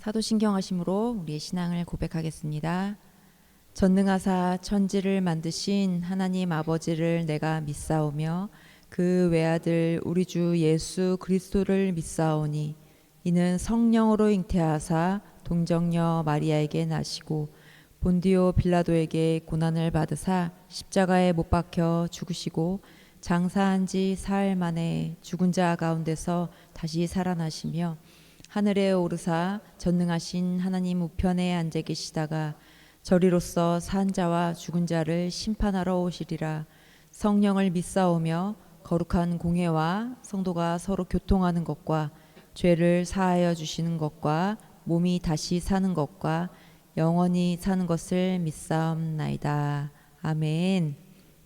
사도신경하심으로 우리의 신앙을 고백하겠습니다. 전능하사 천지를 만드신 하나님 아버지를 내가 믿사오며 그 외아들 우리 주 예수 그리스도를 믿사오니 이는 성령으로 잉태하사 동정녀 마리아에게 나시고 본디오 빌라도에게 고난을 받으사 십자가에 못 박혀 죽으시고 장사한 지 사흘 만에 죽은 자 가운데서 다시 살아나시며 하늘에 오르사 전능하신 하나님 우편에 앉아 계시다가 저리로서 산 자와 죽은 자를 심판하러 오시리라. 성령을 믿사오며 거룩한 공회와 성도가 서로 교통하는 것과 죄를 사하여 주시는 것과 몸이 다시 사는 것과 영원히 사는 것을 믿사옵나이다. 아멘.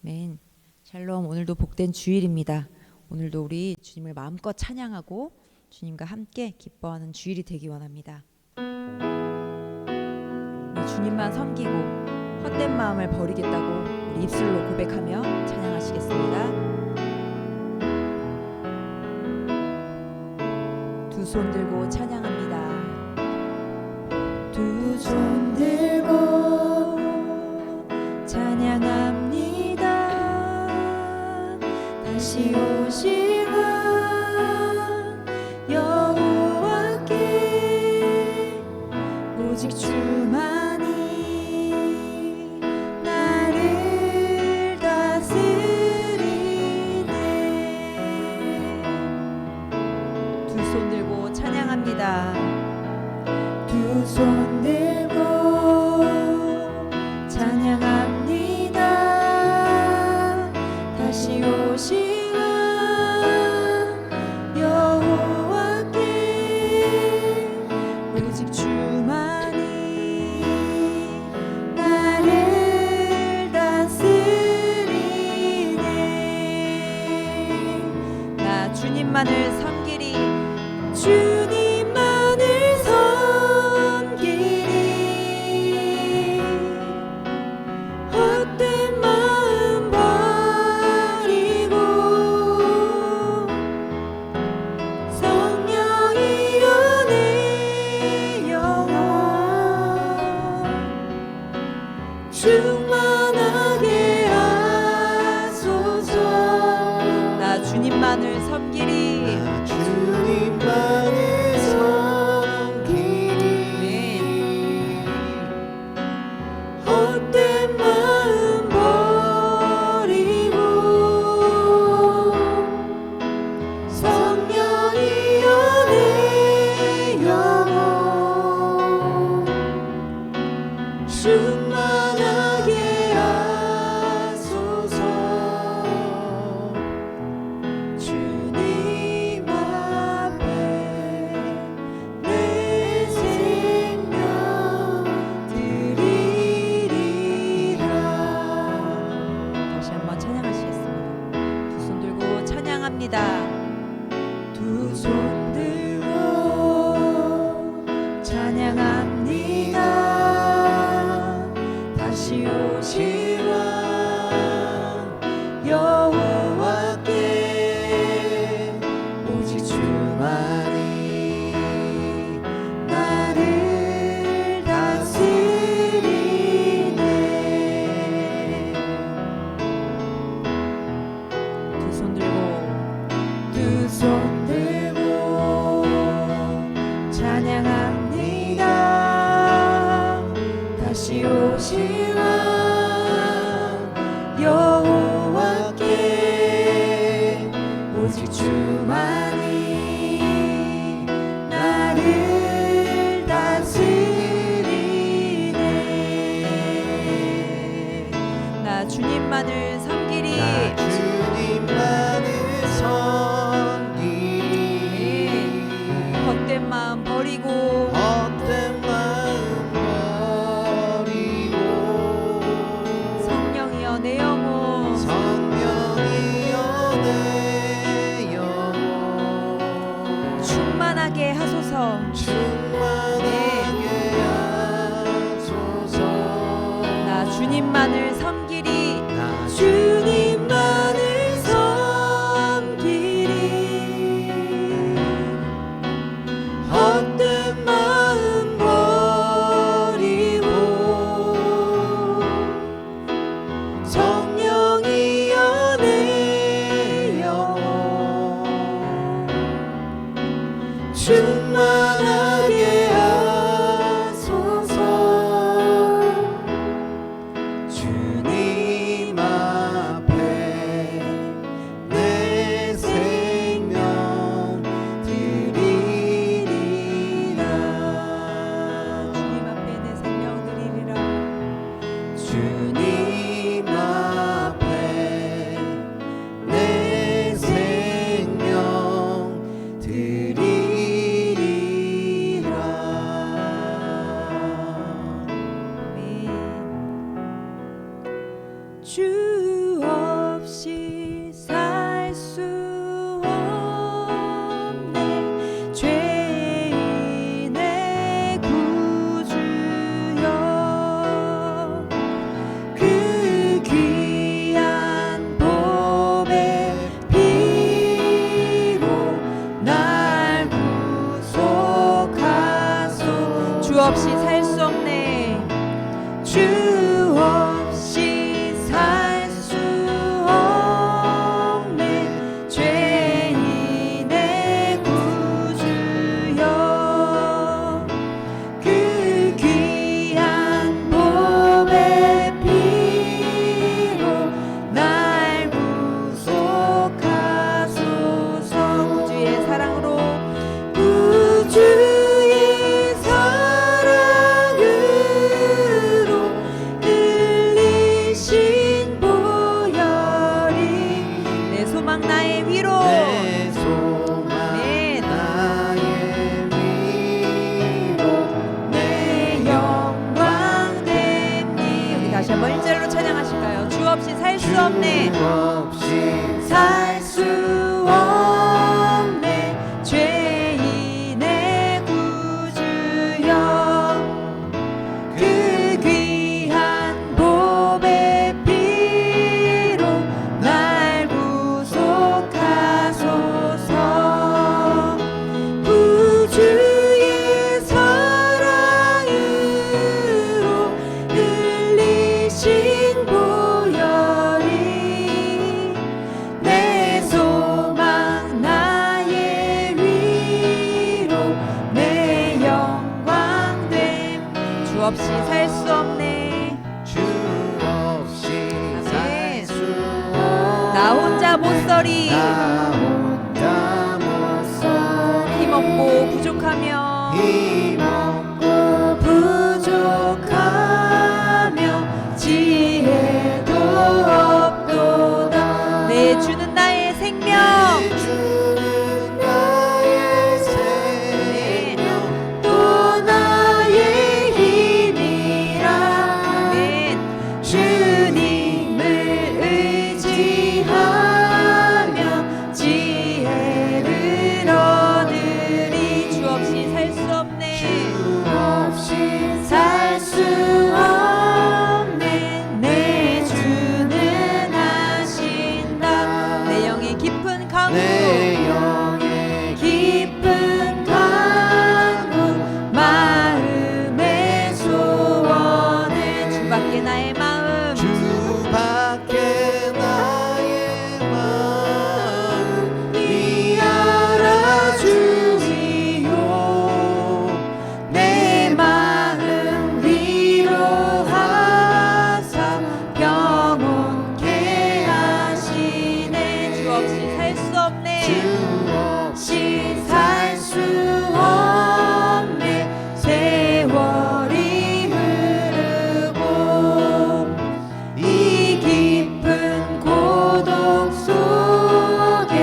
아멘. 샬롬. 오늘도 복된 주일입니다. 오늘도 우리 주님을 마음껏 찬양하고 주님과 함께 기뻐하는 주일이 되기 원합니다. 우리 주님만 섬기고 헛된 마음을 버리겠다고 우리 입술로 고백하며 찬양하시겠습니다. 두 손 들고 찬양합니다. 두 손 들고 찬양합니다. 다시 오시는 여호와께 오직 주만이 나를 다스리네. 두 손 들고 찬양합니다. 두 손 들고 찬양합니다. 다시 오시는 여호와께 오직 주만이 나를 다스리네. 나 주님만을 섬기리. 주님만을 섬기리. 헛된 마음 버리고 성령이여 내 영혼 충만하게 하소서. 나 주님만을 섬기리. 주님만을 섬기리. 헛된 마음 버리고 성령이여 내 영혼 충만하게 하소서. 주님 앞에 내 생명 드리리라. 다시 한번 찬양하시겠습니다. 두 손 들고 찬양합니다. 두 손 들고 찬양합니다. 다시 오시라 여호와께 오직 주만이 나를 다스리네. 두 손 들고 찬양합니다. 다시 오시라 여호와께 오직 주만이 나를 다스리네. 나 주님만을 섬기리. 주님만을 섬기리. 헛된 마음 버리고 헛된 마음 버리고 성령이여 내 영혼 성령이여 내 영혼 충만하게 하소서. 충만하게 하소서. 나 주님만을 섬기리. 나 주님만을 섬기리. 헛된 마음 충만하게 하소서. 주님 앞에 내 생명 드리리라. 주님 앞에 내 생명 드리리라. 주님 앞에 내 생명 드리리라. 아멘. 주 없이 살 수 없네. 죄인의 구주여, 그 귀한 보배 피로 날 구속하소. 주 없이 살 수 없네. 주 없이 살 수 없네. 죄인의 구주여, 그 귀한 보배 피로 날 구속하소서. 구주의 사랑으로, 구주의 사랑으로 흘리신 보혈이 내 소망 나의 위로. 내 소망 아멘. 나의 위로 내 영광 됩니. 우리 다시 한번 1절로 찬양하실까요? 주 없이 살 수 없네. 주 없이 살 수 없네. 죄인의 구주여, 그 귀한 보배 피로 날 구속하소서. 구주의 사랑으로 흘리신 보혈이 내 소망 나의 위로 내 영광 됨. 주 없이 살 수 없네. 주 없이 살 수 나 혼자 못 서리. 나 혼자 못 서리. 힘없고 부족하며 힘없고 부족하며 지혜도 없도다. 내 주는 나의 생명. 주는 나의 생명 또 나의 힘이라. 아멘. 주님을 의지하며 지혜를 얻으리. 주 없이 살 수 없네. 주 없이 살 수 없네. 내 주는 하신다. 내 영의 깊은 강구, 내 영의 깊은 강구, 마음의 소원은 주밖에 나의 마음. 주밖에 나의 마음 이 알아주시오. 내 마음 위로하사 평온케 하시네. 주 없이 살 수 없네. 주 없이 살 수 없네. 세월이 흐르고 이 깊은 고독 속에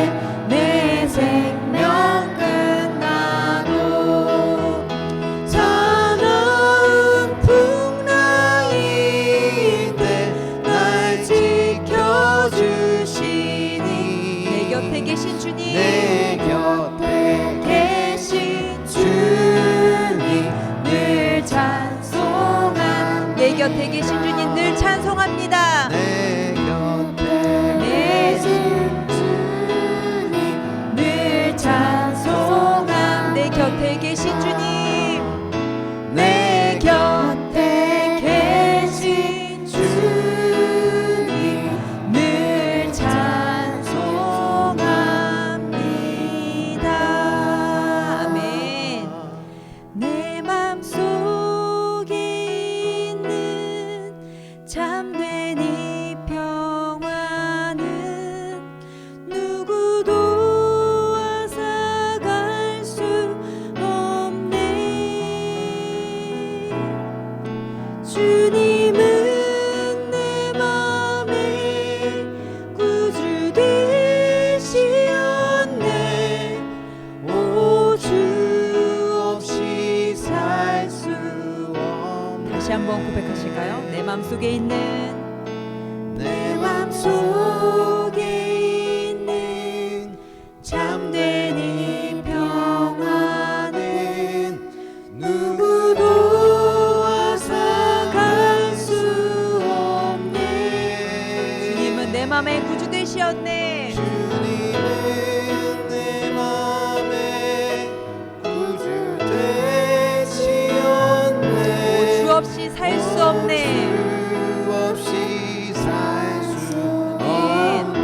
내 생명 끝나도 사나운 풍랑인데 날 지켜주시니. 내 곁에 계신 주님. 내 곁에 계신 주님 늘 찬송한. 내 곁에 계신 주님 늘 찬송합니다. 내 곁에 계신 주님 늘 찬송한. 내 곁에 계신 주님. 내 곁에 계신 주님 늘 찬송합니다. 아멘. 주님은 내 맘의 구주 되시었네. 오, 주 없이 살 수 없네. 다시 한번 고백하실까요? 내 맘속에 있는 내 맘속에 있는 참된 이 평안은 누구도 앗아갈 수 없네. 주님은 내 맘의 구주 되시었네. 주님은 내 맘에 구주 되시었네. 주 없이 살 수 없네. 주 없이 살 수 없네.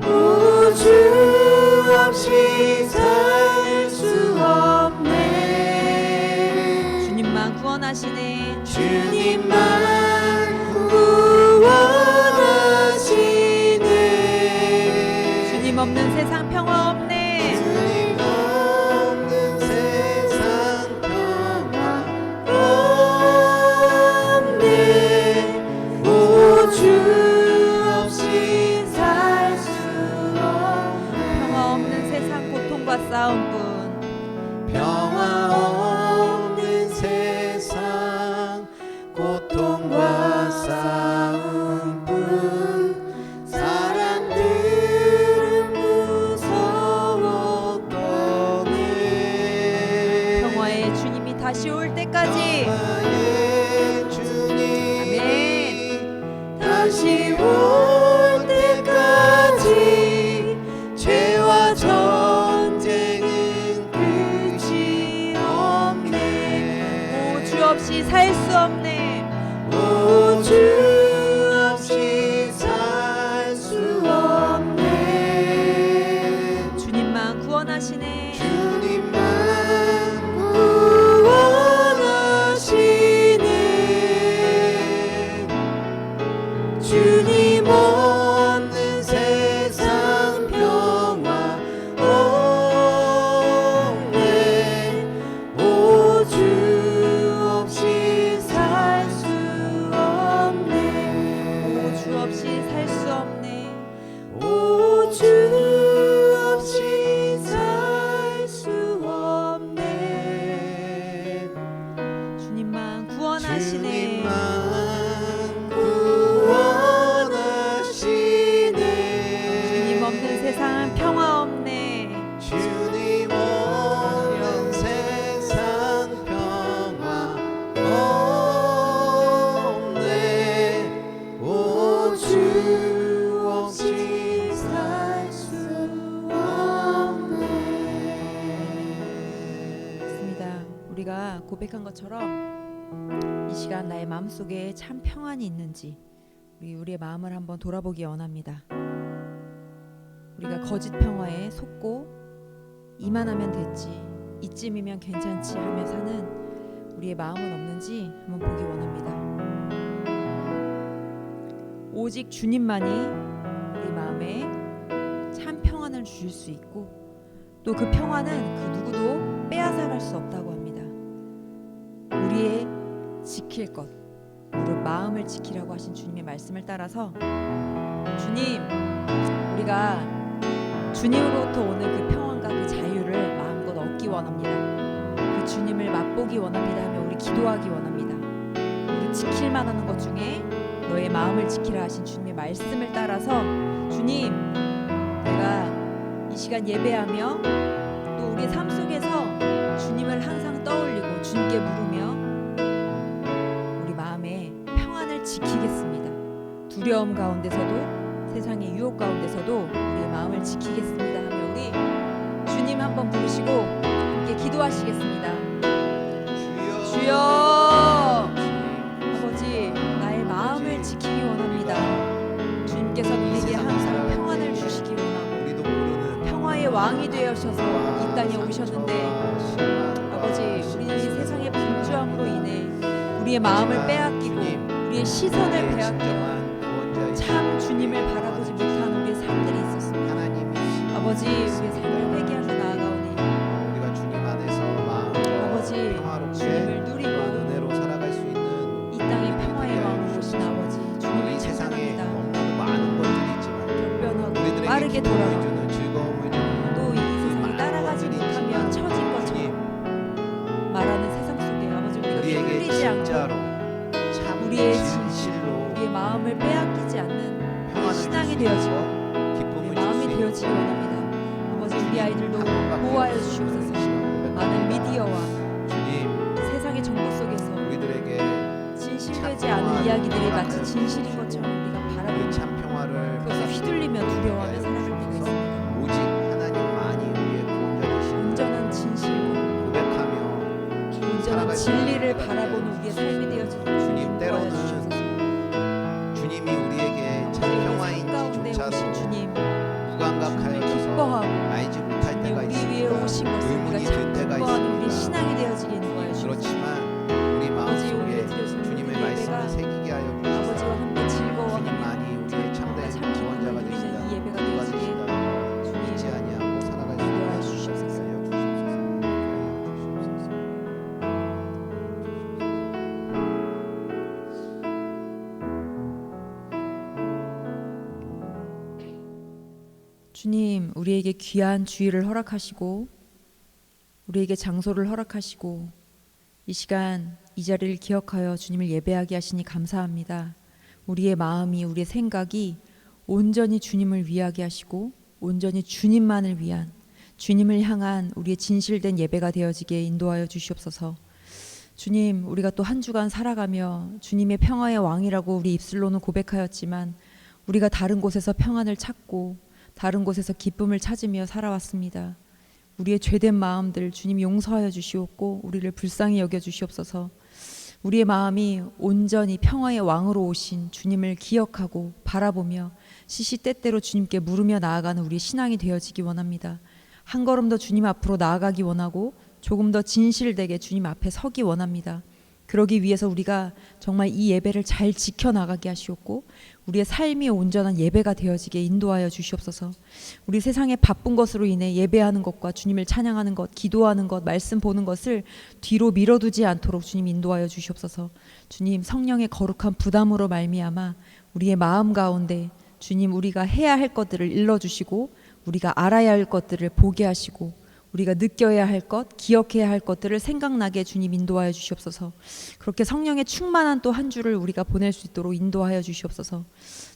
오, 주 없이 살 수 없네. 주님만 구원하시네. 주님만 구원하시네. 주님 없는 세상 평화 없네. 주님 없는 세상 평화 없네. 오, 주 없이 살 수 없네. 평화 없는 세상 고통과 싸움 뿐. 평화 없는 세상 고통과 싸움뿐. 사람들은 무서웠더니 평화의 주님이 다시 올 때까지. 평화의 주님이 아멘. 다시 올 때까지 죄와 전쟁은 끝이 없네. 오, 주 없이 살 수 없네. 오, 주 없이 살 수 없네. 주님만 구원하시네. 주님만 구원하시네. 주님 없는 세상 평화 없네. 오, 주 없이 살 수 없네. 오, 주 없이 살 수 없네. 오, 주 없이 살 수 없네. 주님만 구원하시네. 주님만 구원하시네. 주님 없는 세상은 평화 없네. 주님 없는 세상 평화 없네. 오, 주 없이 살 수 없네. 맞습니다. 우리가 고백한 것처럼 이 시간 나의 마음속에 참 평안이 있는지 우리의 마음을 한번 돌아보기 원합니다. 우리가 거짓 평화에 속고 이만하면 됐지, 이쯤이면 괜찮지 하며 사는 우리의 마음은 없는지 한번 보기 원합니다. 오직 주님만이 우리 마음에 참 평안을 주실 수 있고 또 그 평안은 그 누구도 빼앗아갈 수 없다고 합니다. 우리의 지킬 것, 우리 마음을 지키라고 하신 주님의 말씀을 따라서 주님, 우리가 주님으로부터 오는 그 평안과 그 자유를 마음껏 얻기 원합니다. 그 주님을 맛보기 원합니다 하며 우리 기도하기 원합니다. 우리 지킬만 하는 것 중에 너의 마음을 지키라 하신 주님의 말씀을 따라서 주님, 내가 이 시간 예배하며 또 우리의 삶 속에서 주님을 항상 떠올리고 주님께 물으며 우리 마음에 평안을 지키겠습니다. 두려움 가운데서도 세상의 유혹 가운데서도 우리의 마음을 지키겠습니다 하며 우리 주님 한번 부르시고 함께 기도하시겠습니다. 주여, 아버지, 나의 마음을 지키기 원합니다. 주님께서 우리에게 항상 평안을 주시기 원하고 우리도 모르는 평화의 왕이 되어셔서 이 땅에 오셨는데 아버지, 우리는 이 세상의 분주함으로 인해 우리의 마음을 빼앗기고 우리의 시선을 빼앗기고 참 주님을 바라보지 못한 우리의 삶들이 있었습니다. 아버지, 우리의 삶을 회개하며 나아가오니 우리가 주님 안에서 마음으로 아버지, 평화롭게 함께 돌아가고 주는 즐거움을 주는 또 이 세상을 따라가지 많은 못하면 도와드리지만 처진 것처럼 주님, 말하는 세상 속에 아버지 우리가 우리에게 흔들리지 않고 진짜로 참 우리의 진실로 우리의 마음을 빼앗기지 않는 평안을 신앙이 줄 수 되어지고 있고 기쁨을 마음이 줄 수 되어지기 있고 원합니다. 아버지 우리 아이들도 한 번밖에 보호하여 없는 주시옵소서. 우리 시간 많은 고백합니다. 미디어와 주님, 세상의 정보 속에서 우리들에게 진실되지 참 않은 평화를 이야기들이 마치 허락하여 진실인 주시고 것처럼 우리가 그 바라보며 참 평화를 그것을 휘둘리며 두려워하며 살아갈 때가 있습니다. 오직 하나님만이 우리의 구원자 되신 온전한 진실과 고백하며 온전한 살아갈 진리를 때가 바라보는 우리의 삶이 되어지도록 주님, 주님 도와여 때로는 주시옵소서. 주님이 우리에게 참 우리 가운데 오신 평화인지조차도 주님 무감각하여져서 기뻐하고 알지 못할 때가 우리 위에 있습니다. 오신 것을 의문이 우리가 참 들 때가 기뻐하는 우리 있습니다. 신앙이 되어지게 인도하여 주옵소서. 그렇지만 우리 아버지 마음속에 우리를 드려주는 주님의 우리 말씀을 예배가 새기게 하여 아버지와 주시사 함께 즐거워하며 주님만이 우리의 참된 참 구원자가 기쁨을 되시다 누리는 이 예배가 누가 되어지게 되시다 주님 잊지 아니하고 살아갈 수 인도하여 있도록 주시옵소서. 하여 주시옵소서. 주님 우리에게 귀한 주의를 허락하시고 우리에게 장소를 허락하시고 이 시간 이 자리를 기억하여 주님을 예배하게 하시니 감사합니다. 우리의 마음이 우리의 생각이 온전히 주님을 위하게 하시고 온전히 주님만을 위한 주님을 향한 우리의 진실된 예배가 되어지게 인도하여 주시옵소서. 주님 우리가 또 한 주간 살아가며 주님의 평화의 왕이라고 우리 입술로는 고백하였지만 우리가 다른 곳에서 평안을 찾고 다른 곳에서 기쁨을 찾으며 살아왔습니다. 우리의 죄된 마음들 주님 용서하여 주시옵고 우리를 불쌍히 여겨 주시옵소서. 우리의 마음이 온전히 평화의 왕으로 오신 주님을 기억하고 바라보며 시시때때로 주님께 물으며 나아가는 우리의 신앙이 되어지기 원합니다. 한 걸음 더 주님 앞으로 나아가기 원하고 조금 더 진실되게 주님 앞에 서기 원합니다. 그러기 위해서 우리가 정말 이 예배를 잘 지켜나가게 하시옵고 우리의 삶이 온전한 예배가 되어지게 인도하여 주시옵소서. 우리 세상의 바쁜 것으로 인해 예배하는 것과 주님을 찬양하는 것, 기도하는 것, 말씀 보는 것을 뒤로 밀어두지 않도록 주님 인도하여 주시옵소서. 주님 성령의 거룩한 부담으로 말미암아 우리의 마음 가운데 주님 우리가 해야 할 것들을 일러주시고 우리가 알아야 할 것들을 보게 하시고 우리가 느껴야 할 것, 기억해야 할 것들을 생각나게 주님 인도하여 주시옵소서. 그렇게 성령의 충만한 또 한 주를 우리가 보낼 수 있도록 인도하여 주시옵소서.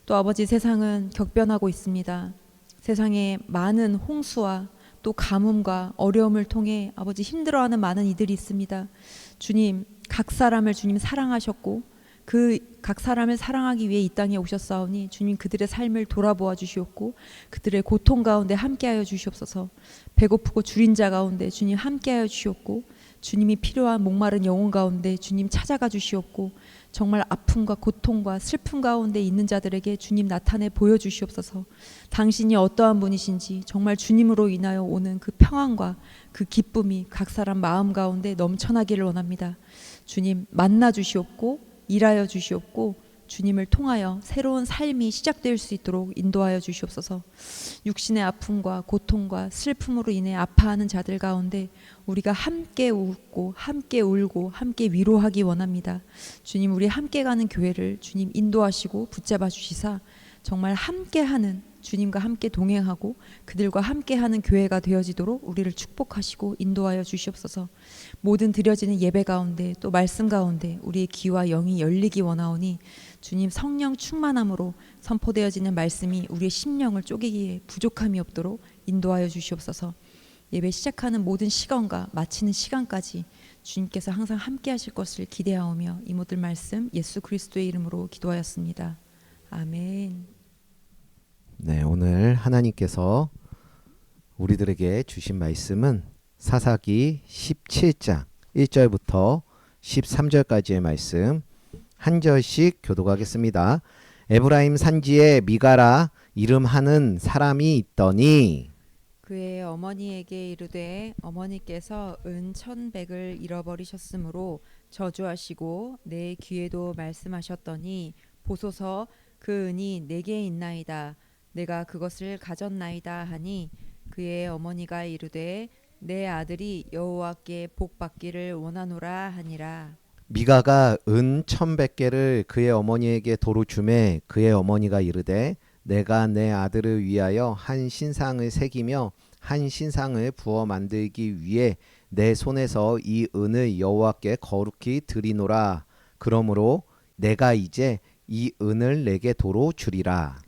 또 아버지 세상은 격변하고 있습니다. 세상에 많은 홍수와 또 가뭄과 어려움을 통해 아버지 힘들어하는 많은 이들이 있습니다. 주님 각 사람을 주님 사랑하셨고 그 각 사람을 사랑하기 위해 이 땅에 오셨사오니 주님 그들의 삶을 돌아보아 주시옵고 그들의 고통 가운데 함께하여 주시옵소서. 배고프고 줄인 자 가운데 주님 함께하여 주시옵고 주님이 필요한 목마른 영혼 가운데 주님 찾아가 주시옵고 정말 아픔과 고통과 슬픔 가운데 있는 자들에게 주님 나타내 보여주시옵소서. 당신이 어떠한 분이신지 정말 주님으로 인하여 오는 그 평안과 그 기쁨이 각 사람 마음 가운데 넘쳐나기를 원합니다. 주님 만나 주시옵고 일하여 주시옵고 주님을 통하여 새로운 삶이 시작될 수 있도록 인도하여 주시옵소서. 육신의 아픔과 고통과 슬픔으로 인해 아파하는 자들 가운데 우리가 함께 웃고 함께 울고 함께 위로하기 원합니다. 주님 우리 함께 가는 교회를 주님 인도하시고 붙잡아 주시사 정말 함께하는 주님과 함께 동행하고 그들과 함께하는 교회가 되어지도록 우리를 축복하시고 인도하여 주시옵소서. 모든 드려지는 예배 가운데 또 말씀 가운데 우리의 귀와 영이 열리기 원하오니 주님 성령 충만함으로 선포되어지는 말씀이 우리의 심령을 쪼개기에 부족함이 없도록 인도하여 주시옵소서. 예배 시작하는 모든 시간과 마치는 시간까지 주님께서 항상 함께 하실 것을 기대하오며 이 모든 말씀 예수 그리스도의 이름으로 기도하였습니다. 아멘. 네, 오늘 하나님께서 우리들에게 주신 말씀은 사사기 17장 1절부터 13절까지의 말씀 한 절씩 교독하겠습니다. 에브라임 산지에 미가라 이름하는 사람이 있더니 그의 어머니에게 이르되 어머니께서 은 1,100을 잃어버리셨으므로 저주하시고 내 귀에도 말씀하셨더니 보소서 그 은이 내게 있나이다. 내가 그것을 가졌나이다 하니 그의 어머니가 이르되 내 아들이 여호와께 복 받기를 원하노라 하니라. 미가가 은 1,100개를 그의 어머니에게 도로 주매 그의 어머니가 이르되 내가 내 아들을 위하여 한 신상을 새기며 한 신상을 부어 만들기 위해 내 손에서 이 은을 여호와께 거룩히 드리노라. 그러므로 내가 이제 이 은을 내게 도로 주리라.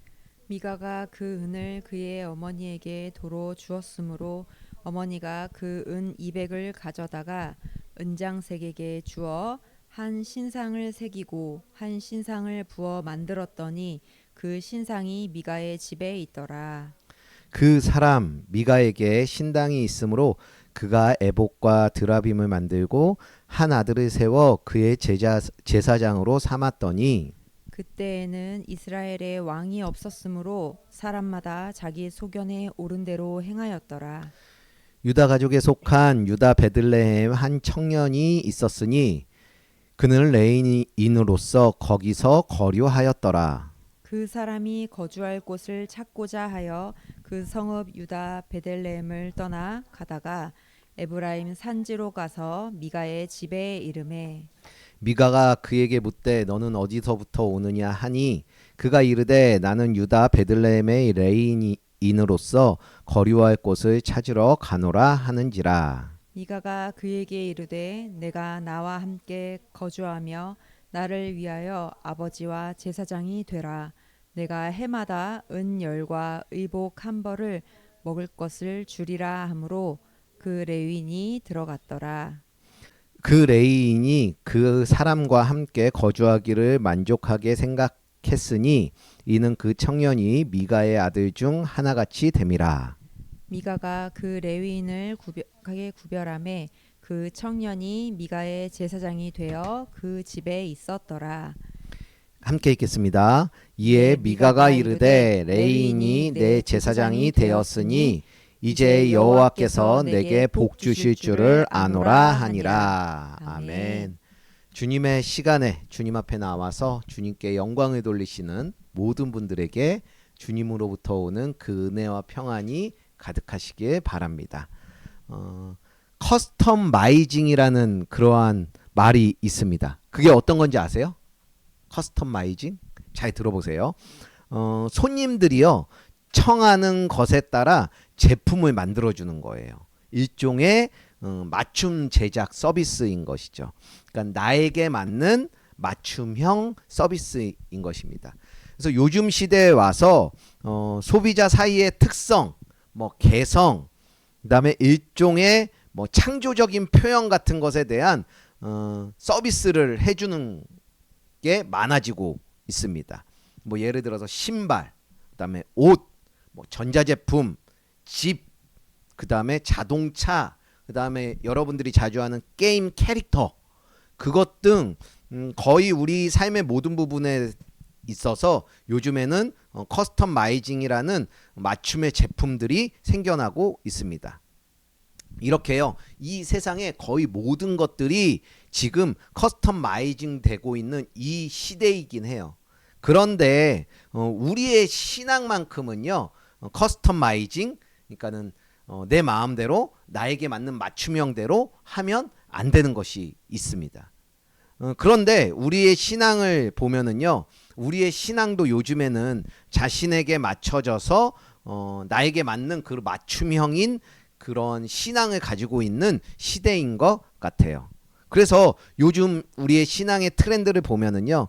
미가가 그 은을 그의 어머니에게 도로 주었으므로 어머니가 그 은 200을 가져다가 은장색에게 주어 한 신상을 새기고 한 신상을 부어 만들었더니 그 신상이 미가의 집에 있더라. 그 사람 미가에게 신당이 있으므로 그가 에봇과 드라빔을 만들고 한 아들을 세워 그의 제사장으로 삼았더니 그때에는 이스라엘에 왕이 없었으므로 사람마다 자기 소견에 오른 대로 행하였더라. 유다 가족에 속한 유다 베들레헴 한 청년이 있었으니 그는 레인인으로서 거기서 거류하였더라. 그 사람이 거주할 곳을 찾고자 하여 그 성읍 유다 베들레헴을 떠나 가다가 에브라임 산지로 가서 미가의 집에 이르매 미가가 그에게 묻되 너는 어디서부터 오느냐 하니 그가 이르되 나는 유다 베들레헴의 레인인으로서 거류할 곳을 찾으러 가노라 하는지라. 미가가 그에게 이르되 내가 나와 함께 거주하며 나를 위하여 아버지와 제사장이 되라. 내가 해마다 은 열과 의복 한 벌을 먹을 것을 주리라 하므로 그 레위인이 들어갔더라. 그 레이인이 그 사람과 함께 거주하기를 만족하게 생각했으니 이는 그 청년이 미가의 아들 중 하나같이 됨이라. 미가가 그 레위인을 구별하매 그 청년이 미가의 제사장이 되어 그 집에 있었더라. 함께 읽겠습니다. 이에 미가가 이르되 레이인이 내 제사장이 되었으니 이제 여호와께서 내게 복 주실 줄을 아노라 하니라. 아멘. 주님의 시간에 주님 앞에 나와서 주님께 영광을 돌리시는 모든 분들에게 주님으로부터 오는 그 은혜와 평안이 가득하시길 바랍니다. 커스텀마이징이라는 그러한 말이 있습니다. 그게 어떤 건지 아세요? 커스텀마이징? 잘 들어보세요. 손님들이요 청하는 것에 따라 제품을 만들어주는 거예요. 일종의 맞춤 제작 서비스인 것이죠. 그러니까 나에게 맞는 맞춤형 서비스인 것입니다. 그래서 요즘 시대에 와서 소비자 사이의 특성, 뭐 개성, 그다음에 일종의 뭐 창조적인 표현 같은 것에 대한 서비스를 해주는 게 많아지고 있습니다. 뭐 예를 들어서 신발, 그다음에 옷, 뭐 전자제품, 집, 그다음에 자동차, 그다음에 여러분들이 자주 하는 게임 캐릭터, 그것 등 거의 우리 삶의 모든 부분에 있어서 요즘에는 커스텀마이징이라는 맞춤의 제품들이 생겨나고 있습니다. 이렇게요, 이 세상의 거의 모든 것들이 지금 커스텀마이징 되고 있는 이 시대이긴 해요. 그런데 우리의 신앙만큼은요, 커스텀마이징, 그러니까는 내 마음대로 나에게 맞는 맞춤형대로 하면 안 되는 것이 있습니다. 그런데 우리의 신앙을 보면은요, 우리의 신앙도 요즘에는 자신에게 맞춰져서 나에게 맞는 그 맞춤형인 그런 신앙을 가지고 있는 시대인 것 같아요. 그래서 요즘 우리의 신앙의 트렌드를 보면은요,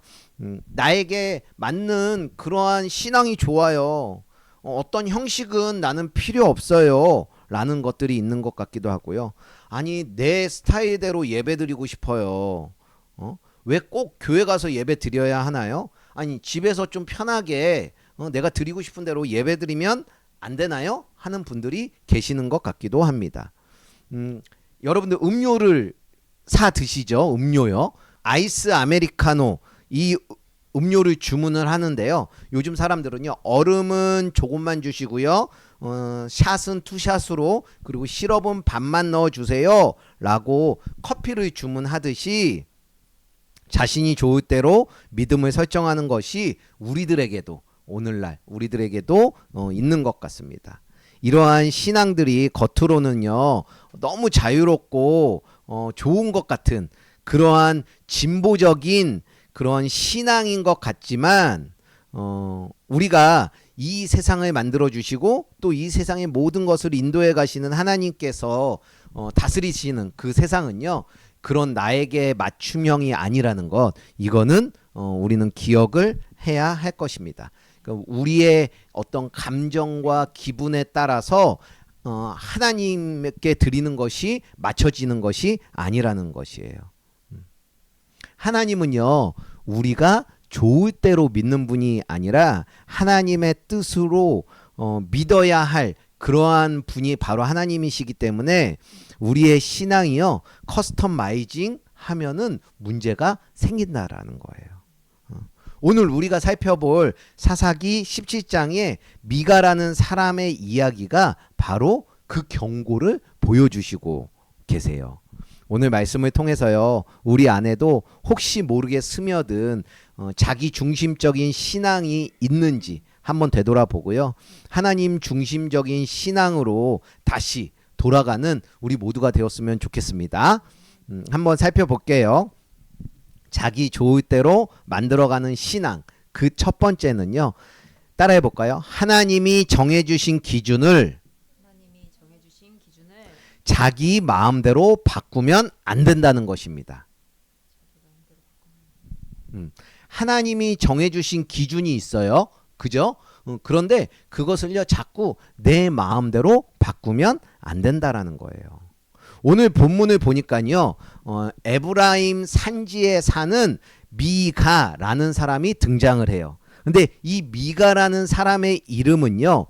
나에게 맞는 그러한 신앙이 좋아요. 어떤 형식은 나는 필요 없어요. 라는 것들이 있는 것 같기도 하고요. 아니, 내 스타일대로 예배 드리고 싶어요. 왜 꼭 교회 가서 예배 드려야 하나요? 아니, 집에서 좀 편하게 내가 드리고 싶은 대로 예배 드리면 안 되나요? 하는 분들이 계시는 것 같기도 합니다. 여러분들 음료를 사 드시죠? 음료요. 아이스 아메리카노, 이 음료를 주문을 하는데요. 요즘 사람들은요, 얼음은 조금만 주시고요, 샷은 투샷으로, 그리고 시럽은 반만 넣어주세요 라고 커피를 주문하듯이 자신이 좋을 대로 믿음을 설정하는 것이 우리들에게도, 오늘날 우리들에게도 있는 것 같습니다. 이러한 신앙들이 겉으로는요, 너무 자유롭고 좋은 것 같은 그러한 진보적인 그런 신앙인 것 같지만 우리가 이 세상을 만들어 주시고 또 이 세상의 모든 것을 인도해 가시는 하나님께서 다스리시는 그 세상은요, 그런 나에게 맞춤형이 아니라는 것, 이거는 우리는 기억을 해야 할 것입니다. 그러니까 우리의 어떤 감정과 기분에 따라서 하나님께 드리는 것이 맞춰지는 것이 아니라는 것이에요. 하나님은요, 우리가 좋을 대로 믿는 분이 아니라 하나님의 뜻으로 믿어야 할 그러한 분이 바로 하나님이시기 때문에 우리의 신앙이요, 커스터마이징 하면은 문제가 생긴다라는 거예요. 오늘 우리가 살펴볼 사사기 17장에 미가라는 사람의 이야기가 바로 그 경고를 보여주시고 계세요. 오늘 말씀을 통해서요, 우리 안에도 혹시 모르게 스며든 자기 중심적인 신앙이 있는지 한번 되돌아보고요, 하나님 중심적인 신앙으로 다시 돌아가는 우리 모두가 되었으면 좋겠습니다. 한번 살펴볼게요. 자기 좋을 대로 만들어가는 신앙, 그 첫 번째는요, 따라해 볼까요? 하나님이 정해주신 기준을 자기 마음대로 바꾸면 안 된다는 것입니다. 하나님이 정해주신 기준이 있어요. 그죠? 그런데 그것을요, 자꾸 내 마음대로 바꾸면 안 된다라는 거예요. 오늘 본문을 보니까요, 에브라임 산지에 사는 미가라는 사람이 등장을 해요. 근데 이 미가라는 사람의 이름은요,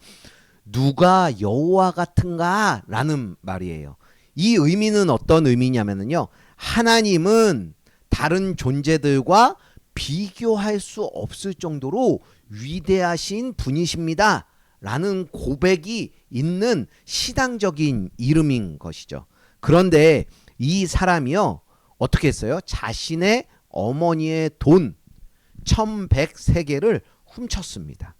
누가 여호와 같은가 라는 말이에요. 이 의미는 어떤 의미냐면요, 하나님은 다른 존재들과 비교할 수 없을 정도로 위대하신 분이십니다 라는 고백이 있는 시당적인 이름인 것이죠. 그런데 이 사람이요, 어떻게 했어요? 자신의 어머니의 돈 1100세겔을 훔쳤습니다.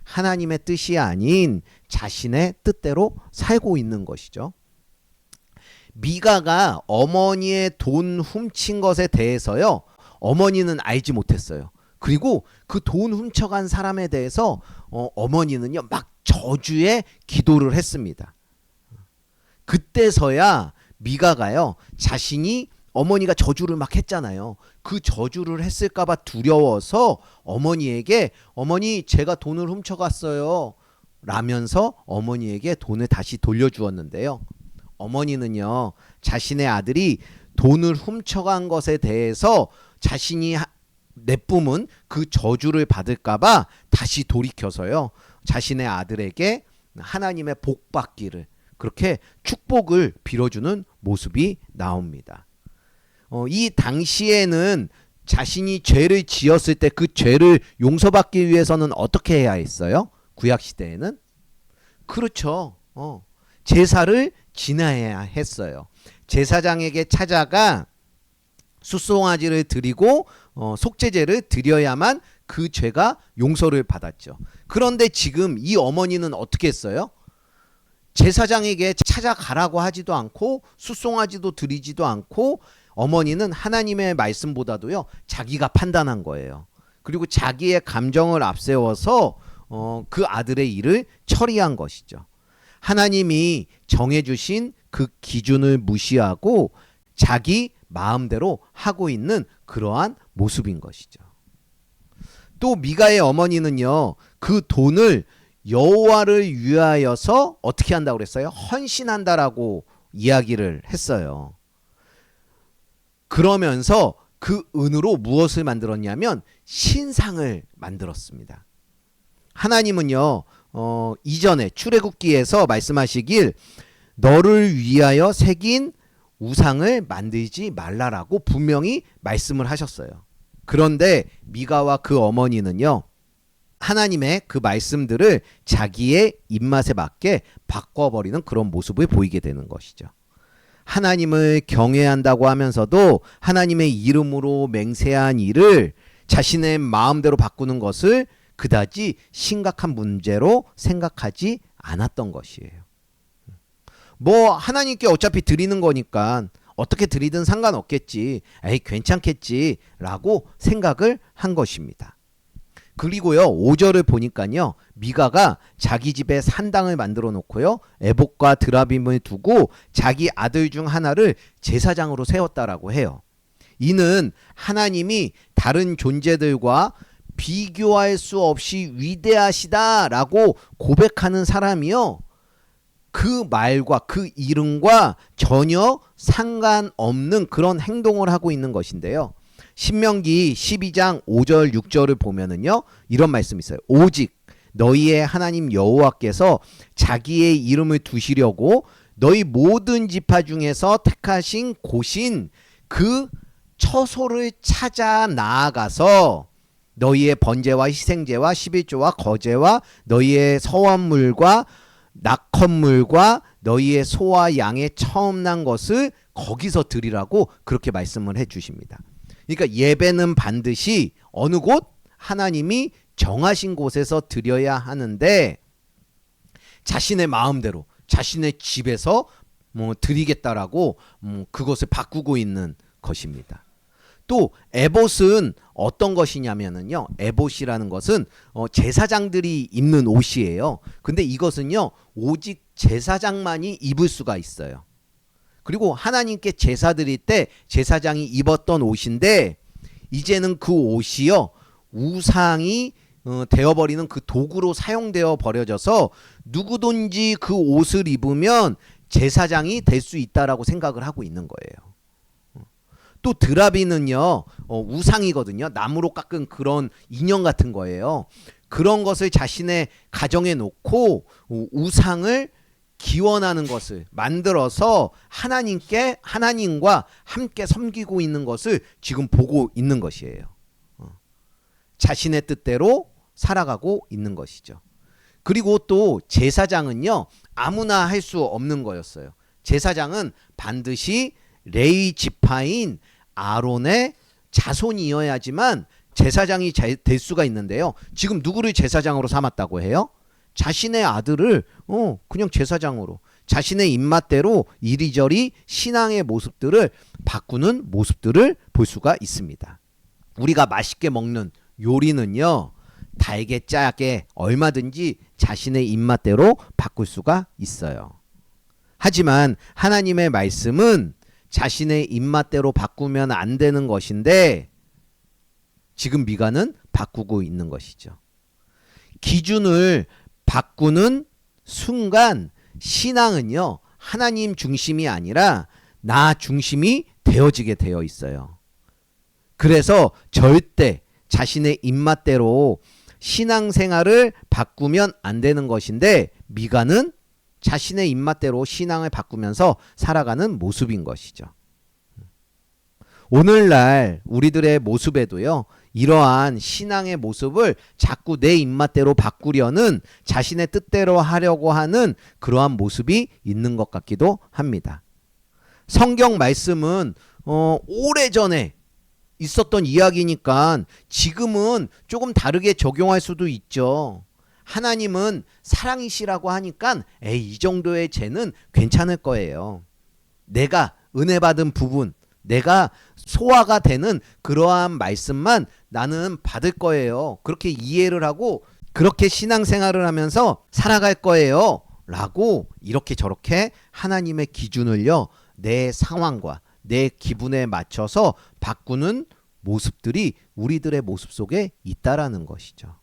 하나님의 뜻이 아닌 자신의 뜻대로 살고 있는 것이죠. 미가가 어머니의 돈 훔친 것에 대해서요, 어머니는 알지 못했어요. 그리고 그 돈 훔쳐간 사람에 대해서 어머니는요, 막 저주의 기도를 했습니다. 그때서야 미가가요, 자신이 어머니가 저주를 막 했잖아요. 그 저주를 했을까봐 두려워서 어머니에게, 어머니 제가 돈을 훔쳐갔어요 라면서 어머니에게 돈을 다시 돌려주었는데요, 어머니는요, 자신의 아들이 돈을 훔쳐간 것에 대해서 자신이 내뿜은 그 저주를 받을까봐 다시 돌이켜서요, 자신의 아들에게 하나님의 복 받기를, 그렇게 축복을 빌어주는 모습이 나옵니다. 이 당시에는 자신이 죄를 지었을 때 그 죄를 용서받기 위해서는 어떻게 해야 했어요? 구약시대에는? 그렇죠. 제사를 지내야 했어요. 제사장에게 찾아가 숫송아지를 드리고 속죄제를 드려야만 그 죄가 용서를 받았죠. 그런데 지금 이 어머니는 어떻게 했어요? 제사장에게 찾아가라고 하지도 않고 숫송아지도 드리지도 않고, 어머니는 하나님의 말씀보다도요, 자기가 판단한 거예요. 그리고 자기의 감정을 앞세워서 그 아들의 일을 처리한 것이죠. 하나님이 정해주신 그 기준을 무시하고 자기 마음대로 하고 있는 그러한 모습인 것이죠. 또 미가의 어머니는요, 그 돈을 여호와를 위하여서 어떻게 한다고 그랬어요? 헌신한다라고 이야기를 했어요. 그러면서 그 은으로 무엇을 만들었냐면 신상을 만들었습니다. 하나님은요, 이전에 출애굽기에서 말씀하시길 너를 위하여 새긴 우상을 만들지 말라라고 분명히 말씀을 하셨어요. 그런데 미가와 그 어머니는요, 하나님의 그 말씀들을 자기의 입맛에 맞게 바꿔버리는 그런 모습을 보이게 되는 것이죠. 하나님을 경외한다고 하면서도 하나님의 이름으로 맹세한 일을 자신의 마음대로 바꾸는 것을 그다지 심각한 문제로 생각하지 않았던 것이에요. 뭐 하나님께 어차피 드리는 거니까 어떻게 드리든 상관없겠지, 에이 괜찮겠지 라고 생각을 한 것입니다. 그리고요 5절을 보니까요 미가가 자기 집에 산당을 만들어 놓고요 에봇과 드라빔을 두고 자기 아들 중 하나를 제사장으로 세웠다라고 해요. 이는 하나님이 다른 존재들과 비교할 수 없이 위대하시다라고 고백하는 사람이요 그 말과 그 이름과 전혀 상관없는 그런 행동을 하고 있는 것인데요. 신명기 12장 5절 6절을 보면은요 이런 말씀이 있어요. 오직 너희의 하나님 여호와께서 자기의 이름을 두시려고 너희 모든 지파 중에서 택하신 곳인 그 처소를 찾아 나아가서 너희의 번제와 희생제와 11조와 거제와 너희의 서원물과 낙헌물과 너희의 소와 양의 처음 난 것을 거기서 드리라고 그렇게 말씀을 해 주십니다. 그러니까 예배는 반드시 어느 곳? 하나님이 정하신 곳에서 드려야 하는데 자신의 마음대로 자신의 집에서 드리겠다라고 그것을 바꾸고 있는 것입니다. 또 에봇은 어떤 것이냐면은요. 에봇이라는 것은 제사장들이 입는 옷이에요. 근데 이것은요. 오직 제사장만이 입을 수가 있어요. 그리고 하나님께 제사 드릴 때 제사장이 입었던 옷인데 이제는 그 옷이요. 우상이 되어버리는 그 도구로 사용되어 버려져서 누구든지 그 옷을 입으면 제사장이 될 수 있다라고 생각을 하고 있는 거예요. 또 드라비는요 우상이거든요. 나무로 깎은 그런 인형 같은 거예요. 그런 것을 자신의 가정에 놓고 우상을 기원하는 것을 만들어서 하나님과 함께 섬기고 있는 것을 지금 보고 있는 것이에요. 자신의 뜻대로 살아가고 있는 것이죠. 그리고 또 제사장은요 아무나 할 수 없는 거였어요. 제사장은 반드시 레위 지파인 아론의 자손이어야지만 제사장이 될 수가 있는데요. 지금 누구를 제사장으로 삼았다고 해요? 자신의 아들을 그냥 제사장으로 자신의 입맛대로 이리저리 신앙의 모습들을 바꾸는 모습들을 볼 수가 있습니다. 우리가 맛있게 먹는 요리는요. 달게 짜게 얼마든지 자신의 입맛대로 바꿀 수가 있어요. 하지만 하나님의 말씀은 자신의 입맛대로 바꾸면 안 되는 것인데 지금 미가는 바꾸고 있는 것이죠. 기준을 바꾸는 순간 신앙은요. 하나님 중심이 아니라 나 중심이 되어지게 되어 있어요. 그래서 절대 자신의 입맛대로 신앙생활을 바꾸면 안 되는 것인데 미가는 자신의 입맛대로 신앙을 바꾸면서 살아가는 모습인 것이죠. 오늘날 우리들의 모습에도요. 이러한 신앙의 모습을 자꾸 내 입맛대로 바꾸려는 자신의 뜻대로 하려고 하는 그러한 모습이 있는 것 같기도 합니다. 성경 말씀은 오래전에 있었던 이야기니까 지금은 조금 다르게 적용할 수도 있죠. 하나님은 사랑이시라고 하니까 이 정도의 죄는 괜찮을 거예요. 내가 은혜 받은 부분, 내가 소화가 되는 그러한 말씀만 나는 받을 거예요. 그렇게 이해를 하고 그렇게 신앙생활을 하면서 살아갈 거예요. 라고 이렇게 저렇게 하나님의 기준을요. 내 상황과 내 기분에 맞춰서 바꾸는 모습들이 우리들의 모습 속에 있다라는 것이죠.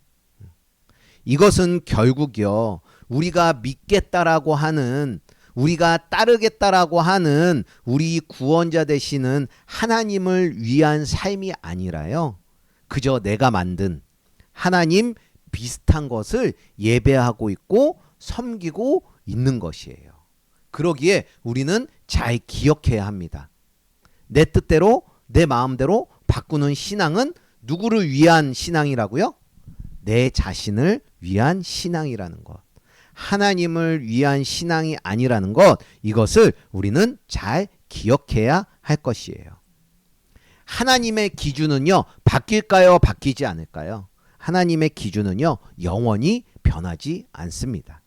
이것은 결국요. 우리가 믿겠다라고 하는 우리가 따르겠다라고 하는 우리 구원자 되시는 하나님을 위한 삶이 아니라요. 그저 내가 만든 하나님 비슷한 것을 예배하고 있고 섬기고 있는 것이에요. 그러기에 우리는 잘 기억해야 합니다. 내 뜻대로 내 마음대로 바꾸는 신앙은 누구를 위한 신앙이라고요? 내 자신을 위한 신앙이라는 것. 하나님을 위한 신앙이 아니라는 것. 이것을 우리는 잘 기억해야 할 것이에요. 하나님의 기준은요. 바뀔까요? 바뀌지 않을까요? 하나님의 기준은요. 영원히 변하지 않습니다.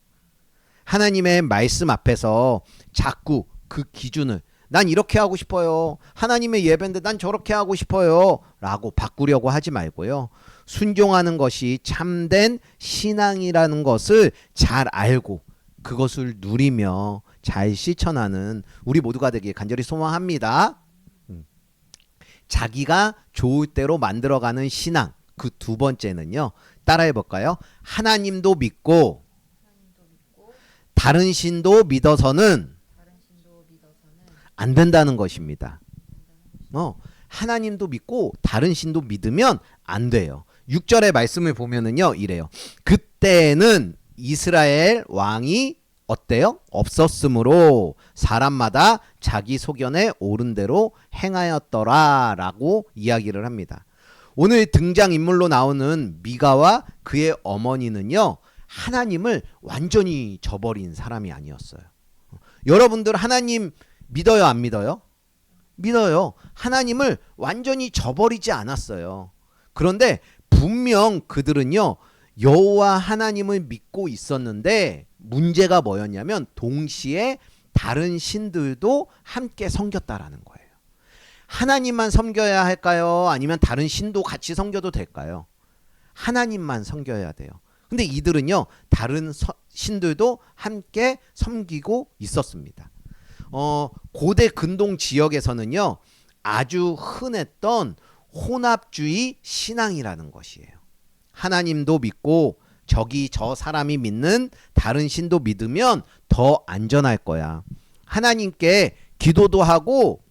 하나님의 말씀 앞에서 자꾸 그 기준을 난 이렇게 하고 싶어요. 하나님의 예배인데 난 저렇게 하고 싶어요. 라고 바꾸려고 하지 말고요. 순종하는 것이 참된 신앙이라는 것을 잘 알고 그것을 누리며 잘 실천하는 우리 모두가 되길 간절히 소망합니다. 자기가 좋을 대로 만들어가는 신앙. 그 두 번째는요. 따라해 볼까요? 하나님도 믿고 다른 신도 믿어서는 안 된다는 것입니다. 하나님도 믿고 다른 신도 믿으면 안 돼요. 6절의 말씀을 보면은요. 이래요. 그때는 이스라엘 왕이 어때요? 없었으므로 사람마다 자기 소견에 옳은 대로 행하였더라 라고 이야기를 합니다. 오늘 등장인물로 나오는 미가와 그의 어머니는요. 하나님을 완전히 저버린 사람이 아니었어요. 여러분들 하나님 믿어요, 안 믿어요? 믿어요. 하나님을 완전히 저버리지 않았어요. 그런데 분명 그들은요. 여호와 하나님을 믿고 있었는데 문제가 뭐였냐면 동시에 다른 신들도 함께 섬겼다라는 거예요. 하나님만 섬겨야 할까요? 아니면 다른 신도 같이 섬겨도 될까요? 하나님만 섬겨야 돼요. 근데 이들은요. 다른 신들도 함께 섬기고 있었습니다. 고대 근동 지역에서는요. 아주 흔했던 혼합주의 신앙이라는 것이에요. 하나님도 믿고 저 사람이 믿는 다른 신도 믿으면 더 안전할 거야. 하나님께 기도도 하고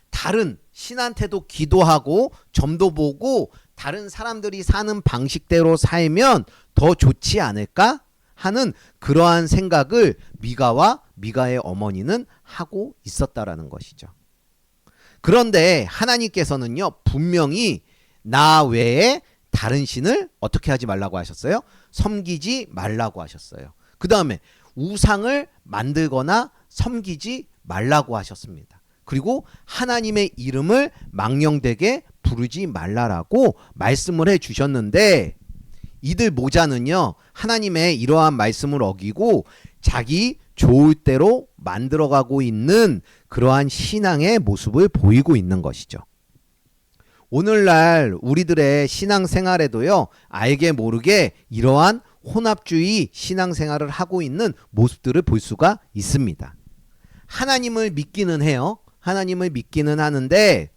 다른 신한테도 기도하고 점도 보고 다른 사람들이 사는 방식대로 살면 더 좋지 않을까 하는 그러한 생각을 미가와 미가의 어머니는 하고 있었다라는 것이죠. 그런데 하나님께서는요. 분명히 나 외에 다른 신을 어떻게 하지 말라고 하셨어요? 섬기지 말라고 하셨어요. 그 다음에 우상을 만들거나 섬기지 말라고 하셨습니다. 그리고 하나님의 이름을 망령되게 부르지 말라라고 말씀을 해 주셨는데 이들 모자는요. 하나님의 이러한 말씀을 어기고 자기 좋을 대로 만들어가고 있는 그러한 신앙의 모습을 보이고 있는 것이죠. 오늘날 우리들의 신앙생활에도요. 알게 모르게 이러한 혼합주의 신앙생활을 하고 있는 모습들을 볼 수가 있습니다. 하나님을 믿기는 해요. 하나님을 믿기는 하는데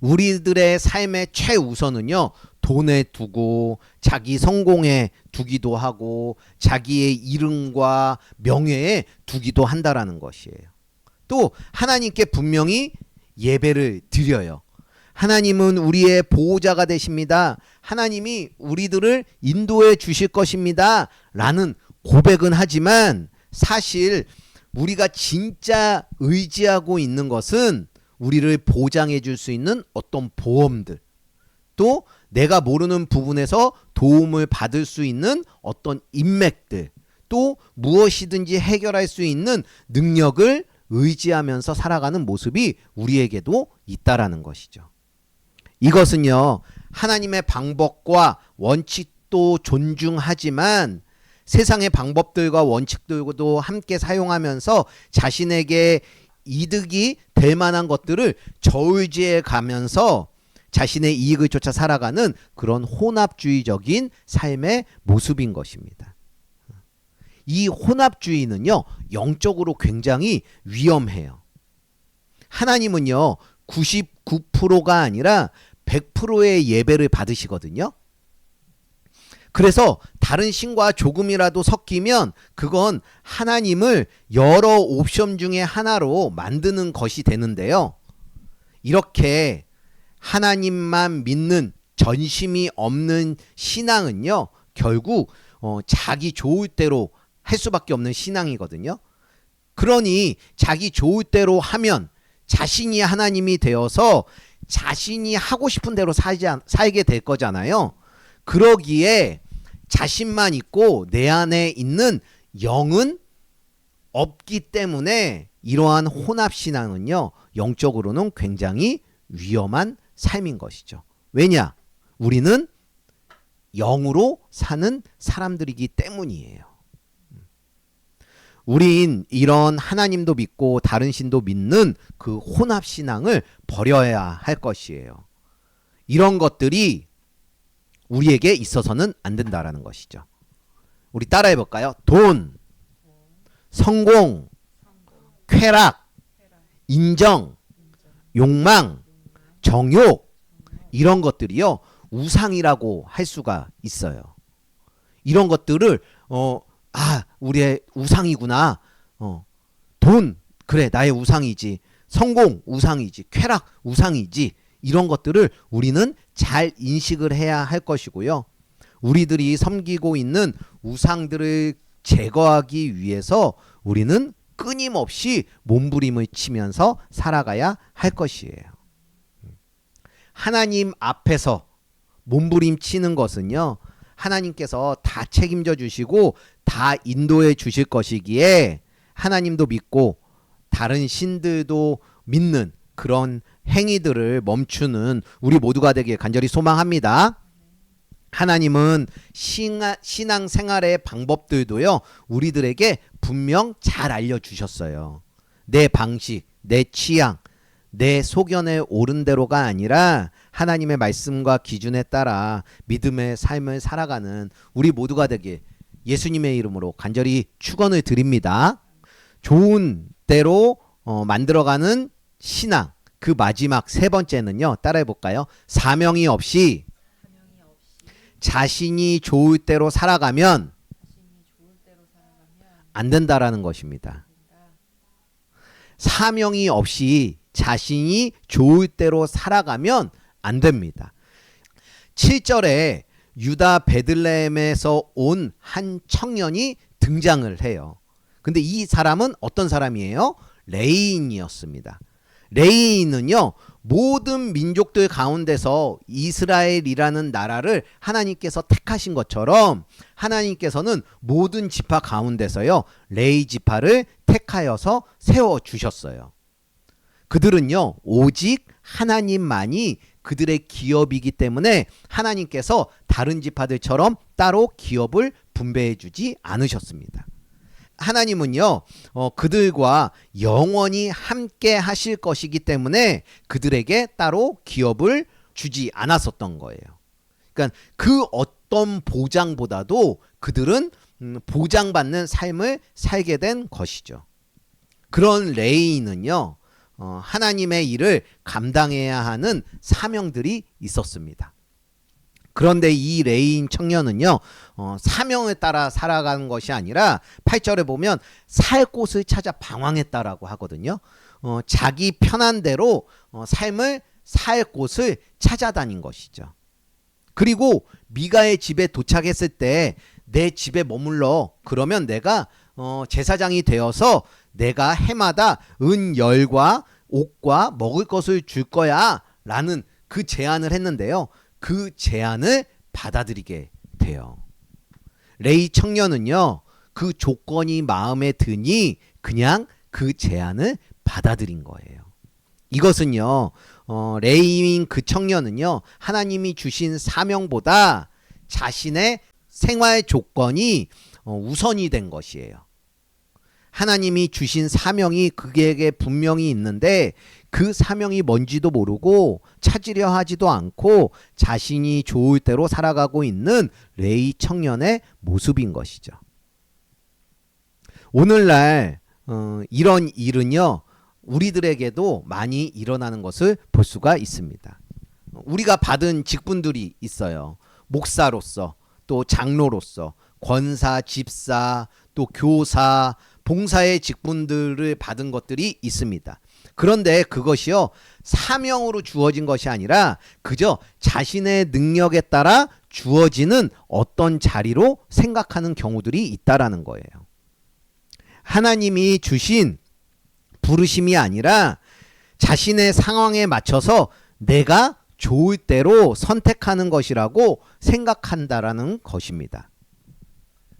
우리들의 삶의 최우선은요. 돈에 두고 자기 성공에 두기도 하고 자기의 이름과 명예에 두기도 한다라는 것이에요. 또 하나님께 분명히 예배를 드려요. 하나님은 우리의 보호자가 되십니다. 하나님이 우리들을 인도해 주실 것입니다. 라는 고백은 하지만 사실 우리가 진짜 의지하고 있는 것은 우리를 보장해 줄 수 있는 어떤 보험들, 또 내가 모르는 부분에서 도움을 받을 수 있는 어떤 인맥들, 또 무엇이든지 해결할 수 있는 능력을 의지하면서 살아가는 모습이 우리에게도 있다라는 것이죠. 이것은요, 하나님의 방법과 원칙도 존중하지만 세상의 방법들과 원칙들도 함께 사용하면서 자신에게 이득이 될 만한 것들을 저울지해 가면서 자신의 이익을 쫓아 살아가는 그런 혼합주의적인 삶의 모습인 것입니다. 이 혼합주의는요, 영적으로 굉장히 위험해요. 하나님은요, 99%가 아니라 100%의 예배를 받으시거든요. 그래서 다른 신과 조금이라도 섞이면 그건 하나님을 여러 옵션 중에 하나로 만드는 것이 되는데요. 이렇게 하나님만 믿는 전심이 없는 신앙은요, 결국 자기 좋을 대로 할 수밖에 없는 신앙이거든요. 그러니 자기 좋을 대로 하면 자신이 하나님이 되어서 자신이 하고 싶은 대로 살게 될 거잖아요. 그러기에 자신만 있고 내 안에 있는 영은 없기 때문에 이러한 혼합신앙은요, 영적으로는 굉장히 위험한 삶인 것이죠. 왜냐? 우리는 영으로 사는 사람들이기 때문이에요. 우린 이런 하나님도 믿고 다른 신도 믿는 그 혼합신앙을 버려야 할 것이에요. 이런 것들이 우리에게 있어서는 안 된다라는 것이죠. 우리 따라해 볼까요? 돈, 성공, 쾌락, 인정, 욕망, 정욕, 이런 것들이요 우상이라고 할 수가 있어요. 이런 것들을 우리의 우상이구나. 돈, 그래 나의 우상이지. 성공 우상이지. 쾌락 우상이지. 이런 것들을 우리는 잘 인식을 해야 할 것이고요. 우리들이 섬기고 있는 우상들을 제거하기 위해서 우리는 끊임없이 몸부림을 치면서 살아가야 할 것이에요. 하나님 앞에서 몸부림 치는 것은요, 하나님께서 다 책임져 주시고 다 인도해 주실 것이기에 하나님도 믿고 다른 신들도 믿는 그런 행위들을 멈추는 우리 모두가 되길 간절히 소망합니다. 하나님은 신앙생활의 방법들도요 우리들에게 분명 잘 알려주셨어요. 내 방식, 내 취향, 내 소견에 옳은 대로가 아니라 하나님의 말씀과 기준에 따라 믿음의 삶을 살아가는 우리 모두가 되길 예수님의 이름으로 간절히 축원을 드립니다. 좋은 대로 만들어가는 신앙, 그 마지막 세 번째는요, 따라해 볼까요? 사명이 없이 자신이 좋을 대로 살아가면 안 된다라는 것입니다. 사명이 없이 자신이 좋을 대로 살아가면 안 됩니다. 7절에 유다 베들레헴에서 온 한 청년이 등장을 해요. 근데 이 사람은 어떤 사람이에요? 레위인이었습니다. 레위인은요 모든 민족들 가운데서 이스라엘이라는 나라를 하나님께서 택하신 것처럼 하나님께서는 모든 지파 가운데서요 레위 지파를 택하여서 세워주셨어요. 그들은요 오직 하나님만이 그들의 기업이기 때문에 하나님께서 다른 지파들처럼 따로 기업을 분배해 주지 않으셨습니다. 하나님은요 그들과 영원히 함께 하실 것이기 때문에 그들에게 따로 기업을 주지 않았었던 거예요. 그러니까 그 어떤 보장보다도 그들은 보장받는 삶을 살게 된 것이죠. 그런 레위인은요 하나님의 일을 감당해야 하는 사명들이 있었습니다. 그런데 이 레위인 청년은요 사명을 따라 살아가는 것이 아니라 8절에 보면 살 곳을 찾아 방황했다라고 하거든요. 자기 편한 대로 삶을 살 곳을 찾아다닌 것이죠. 그리고 미가의 집에 도착했을 때 내 집에 머물러 그러면 내가 제사장이 되어서 내가 해마다 은열과 옷과 먹을 것을 줄 거야 라는 그 제안을 했는데요. 그 제안을 받아들이게 돼요. 레위 청년은요 그 조건이 마음에 드니 그냥 그 제안을 받아들인 거예요. 이것은요 레위인 그 청년은요 하나님이 주신 사명보다 자신의 생활 조건이 우선이 된 것이에요. 하나님이 주신 사명이 그에게 분명히 있는데 그 사명이 뭔지도 모르고 찾으려 하지도 않고 자신이 좋을 대로 살아가고 있는 레위 청년의 모습인 것이죠. 오늘날 이런 일은요 우리들에게도 많이 일어나는 것을 볼 수가 있습니다. 우리가 받은 직분들이 있어요. 목사로서 또 장로로서 권사, 집사, 또 교사, 봉사의 직분들을 받은 것들이 있습니다. 그런데 그것이요 사명으로 주어진 것이 아니라 그저 자신의 능력에 따라 주어지는 어떤 자리로 생각하는 경우들이 있다라는 거예요. 하나님이 주신 부르심이 아니라 자신의 상황에 맞춰서 내가 좋을 대로 선택하는 것이라고 생각한다라는 것입니다.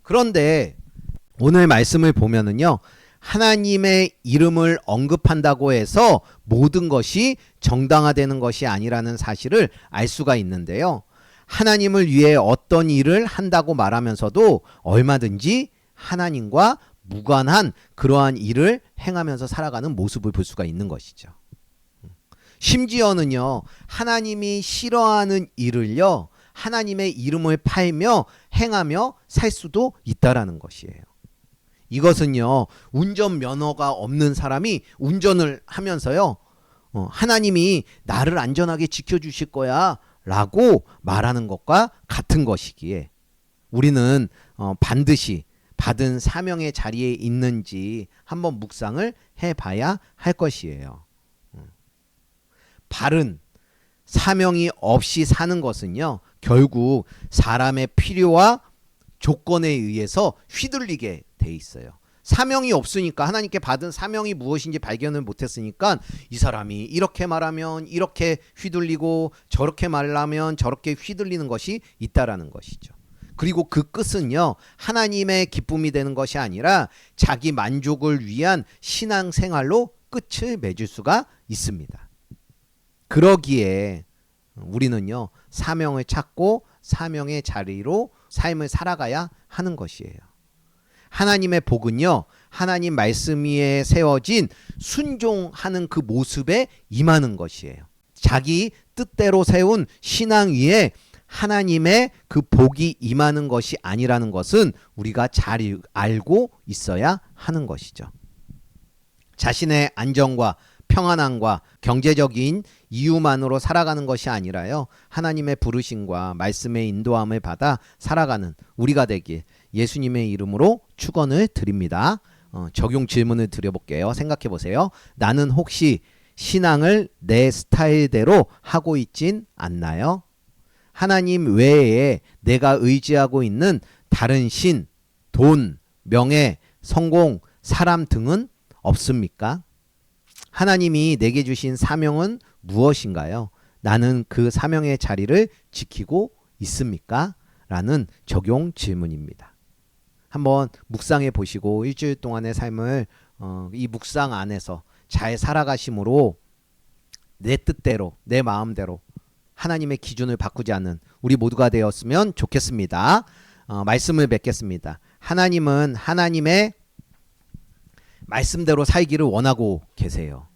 그런데 오늘 말씀을 보면은요 하나님의 이름을 언급한다고 해서 모든 것이 정당화되는 것이 아니라는 사실을 알 수가 있는데요. 하나님을 위해 어떤 일을 한다고 말하면서도 얼마든지 하나님과 무관한 그러한 일을 행하면서 살아가는 모습을 볼 수가 있는 것이죠. 심지어는요, 하나님이 싫어하는 일을요, 하나님의 이름을 팔며 행하며 살 수도 있다라는 것이에요. 이것은요, 운전면허가 없는 사람이 운전을 하면서요, 하나님이 나를 안전하게 지켜주실 거야 라고 말하는 것과 같은 것이기에 우리는 반드시 받은 사명의 자리에 있는지 한번 묵상을 해봐야 할 것이에요. 바른 사명이 없이 사는 것은요, 결국 사람의 필요와 조건에 의해서 휘둘리게 돼 있어요. 사명이 없으니까, 하나님께 받은 사명이 무엇인지 발견을 못했으니까 이 사람이 이렇게 말하면 이렇게 휘둘리고 저렇게 말하면 저렇게 휘둘리는 것이 있다라는 것이죠. 그리고 그 끝은요, 하나님의 기쁨이 되는 것이 아니라 자기 만족을 위한 신앙생활로 끝을 맺을 수가 있습니다. 그러기에 우리는요, 사명을 찾고 사명의 자리로 삶을 살아가야 하는 것이에요. 하나님의 복은요, 하나님 말씀 위에 세워진 순종하는 그 모습에 임하는 것이에요. 자기 뜻대로 세운 신앙 위에 하나님의 그 복이 임하는 것이 아니라는 것은 우리가 잘 알고 있어야 하는 것이죠. 자신의 안정과 평안함과 경제적인 이유만으로 살아가는 것이 아니라요, 하나님의 부르심과 말씀의 인도함을 받아 살아가는 우리가 되길 예수님의 이름으로 축원을 드립니다. 적용 질문을 드려볼게요. 생각해 보세요. 나는 혹시 신앙을 내 스타일대로 하고 있진 않나요? 하나님 외에 내가 의지하고 있는 다른 신, 돈, 명예, 성공, 사람 등은 없습니까? 하나님이 내게 주신 사명은 무엇인가요? 나는 그 사명의 자리를 지키고 있습니까? 라는 적용 질문입니다. 한번 묵상해 보시고 일주일 동안의 삶을 이 묵상 안에서 잘 살아가심으로 내 뜻대로, 내 마음대로 하나님의 기준을 바꾸지 않는 우리 모두가 되었으면 좋겠습니다. 말씀을 맺겠습니다. 하나님은 하나님의 말씀대로 살기를 원하고 계세요.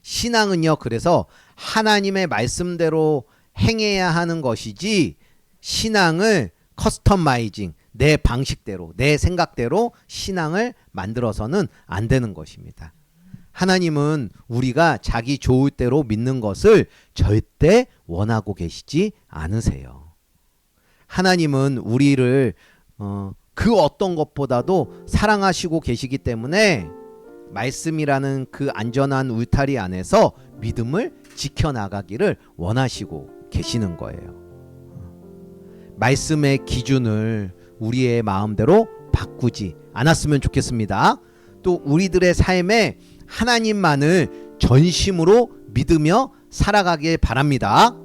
신앙은요, 그래서 하나님의 말씀대로 행해야 하는 것이지, 신앙을 커스터마이징, 내 방식대로, 내 생각대로 신앙을 만들어서는 안 되는 것입니다. 하나님은 우리가 자기 좋을 대로 믿는 것을 절대 원하고 계시지 않으세요. 하나님은 우리를 그 어떤 것보다도 사랑하시고 계시기 때문에 말씀이라는 그 안전한 울타리 안에서 믿음을 지켜나가기를 원하시고 계시는 거예요. 말씀의 기준을 우리의 마음대로 바꾸지 않았으면 좋겠습니다. 또 우리들의 삶에 하나님만을 전심으로 믿으며 살아가길 바랍니다.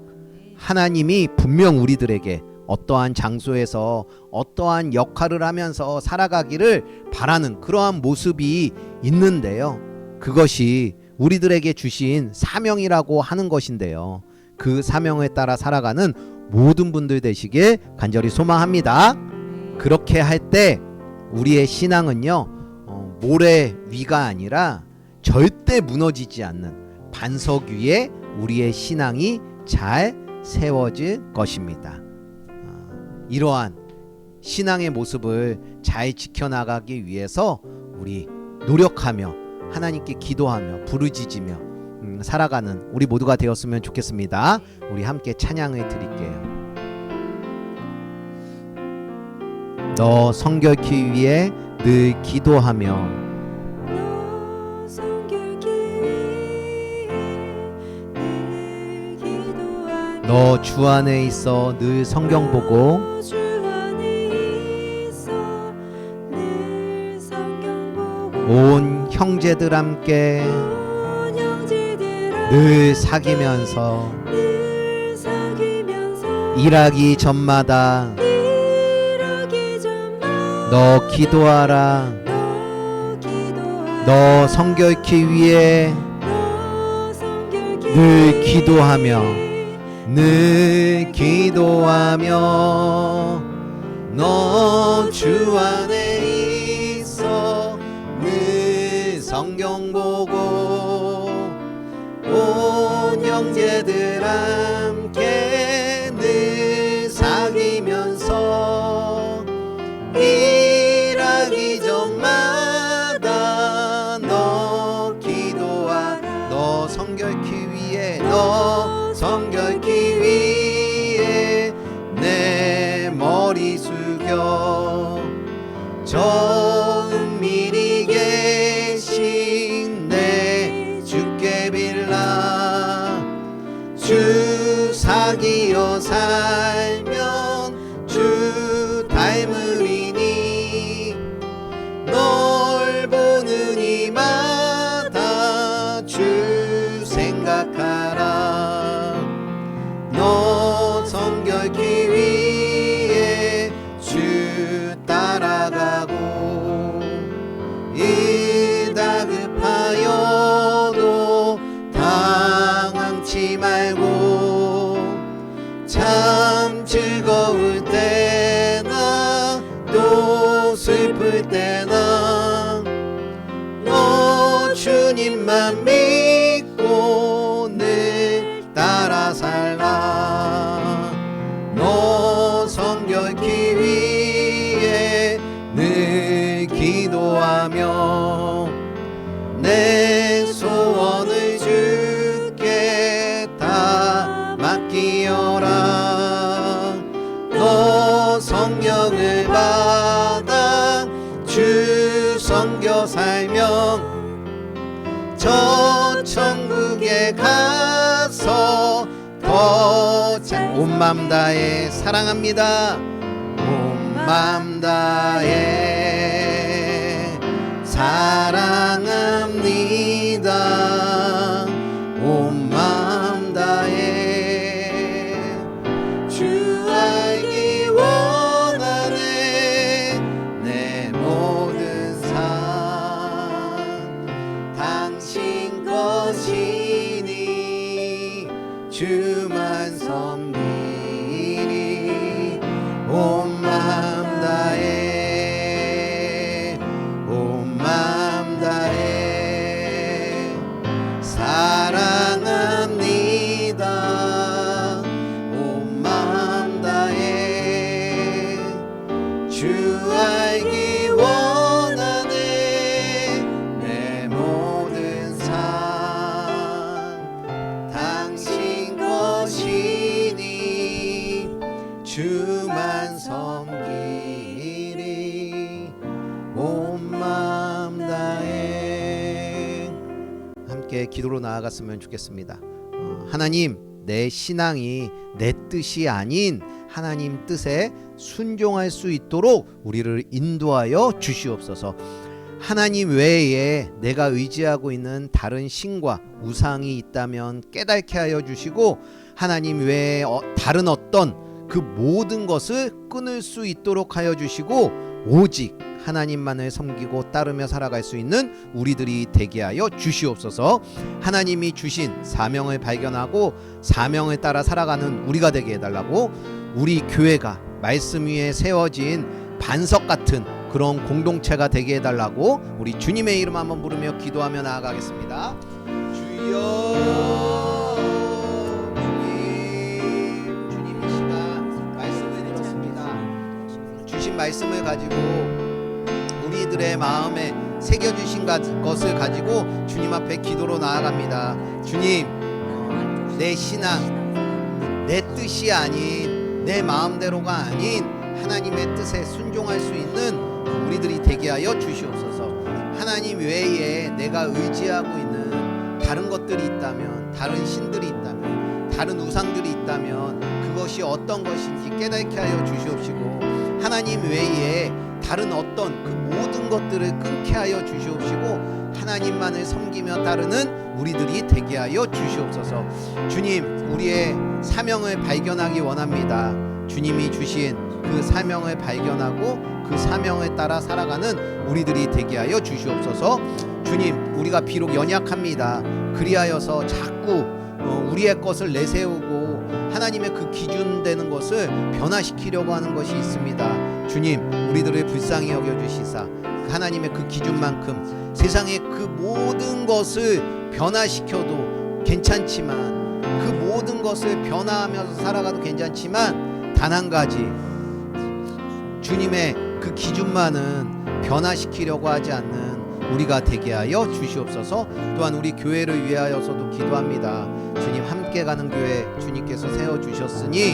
하나님이 분명 우리들에게 어떠한 장소에서 어떠한 역할을 하면서 살아가기를 바라는 그러한 모습이 있는데요. 그것이 우리들에게 주신 사명이라고 하는 것인데요. 그 사명에 따라 살아가는 모든 분들 되시길 간절히 소망합니다. 그렇게 할 때 우리의 신앙은요, 모래 위가 아니라 절대 무너지지 않는 반석 위에 우리의 신앙이 잘 세워질 것입니다. 이러한 신앙의 모습을 잘 지켜나가기 위해서 우리 노력하며 하나님께 기도하며 부르짖으며 살아가는 우리 모두가 되었으면 좋겠습니다. 우리 함께 찬양을 드릴게요. 너 성결케 위해 늘 기도하며 너 주 안에 있어 늘 성경 보고 온 형제들 함께 늘 사귀면서 일하기 전마다 너 기도하라. 너 성결케 위해 늘 기도하며 늘 기도하며 너 주 안에 있어 함께 늘 사귀면서 일하기 전마다 너 기도하라. 너 성결케 위해 너 성결케 위해 내 머리 숙여 저 은밀히 계신 내 주께 빌라. 주 사귀어 살면 주 닮으리니 널 보는 이마다 주 생각하라. 너 성결케 위해 주 따라가고 일 다급하여도 당황치 말고 참 즐거울 때나 또 슬플 때나 너 주님만 믿고 늘 따라 살라. 너 성결케 위해 늘 기도하며 내 소원을 주께 다 맡기어라. 너 성령을 받아 주 섬겨 살면 저 천국에 가서 더 온 맘 다해 사랑합니다. 온 맘 다해 사랑합니다. 온 맘 다해 주 알기 원하네. 내 모든 삶 당신 것이니 주만 섬기리. 온 맘 다해 온 맘 다해 사랑합니다. 온 맘 다해 주 알기 원하네. 내 모든 삶 당신 것이니 주만 섬기리. 온 맘 다해. 함께 기도로 나아갔으면 좋겠습니다. 하나님, 내 신앙이 내 뜻이 아닌 하나님 뜻에 순종할 수 있도록 우리를 인도하여 주시옵소서. 하나님 외에 내가 의지하고 있는 다른 신과 우상이 있다면 깨닫게 하여 주시고 하나님 외에 다른 어떤 그 모든 것을 끊을 수 있도록 하여 주시고 오직 하나님만을 섬기고 따르며 살아갈 수 있는 우리들이 되게 하여 주시옵소서. 하나님이 주신 사명을 발견하고 사명을 따라 살아가는 우리가 되게 해달라고, 우리 교회가 말씀 위에 세워진 반석 같은 그런 공동체가 되게 해달라고 우리 주님의 이름 한번 부르며 기도하며 나아가겠습니다. 주여, 주님 이 시간 말씀을 들었습니다. 주신 말씀을 가지고 우리들의 마음에 새겨주신 것을 가지고 주님 앞에 기도로 나아갑니다. 주님, 내 신앙, 내 뜻이 아닌 내 마음대로가 아닌 하나님의 뜻에 순종할 수 있는 우리들이 되게 하여 주시옵소서. 하나님 외에 내가 의지하고 있는 다른 것들이 있다면, 다른 신들이 있다면, 다른 우상들이 있다면 그것이 어떤 것인지 깨닫게 하여 주시옵시고, 하나님 외에 다른 어떤 그 모든 것들을 끊게 하여 주시옵시고 하나님만을 섬기며 따르는 우리들이 되게 하여 주시옵소서. 주님, 우리의 사명을 발견하기 원합니다. 주님이 주신 그 사명을 발견하고 그 사명을 따라 살아가는 우리들이 되게 하여 주시옵소서. 주님, 우리가 비록 연약합니다. 그리하여서 자꾸 우리의 것을 내세우고 하나님의 그 기준 되는 것을 변화시키려고 하는 것이 있습니다. 주님, 우리들을 불쌍히 여겨주시사 하나님의 그 기준만큼 세상의 그 모든 것을 변화시켜도 괜찮지만 그 모든 것을 변화하면서 살아가도 괜찮지만 단 한 가지, 주님의 그 기준만은 변화시키려고 하지 않는 우리가 되게 하여 주시옵소서. 또한 우리 교회를 위하여서도 기도합니다. 주님, 함께 가는 교회 주님께서 세워주셨으니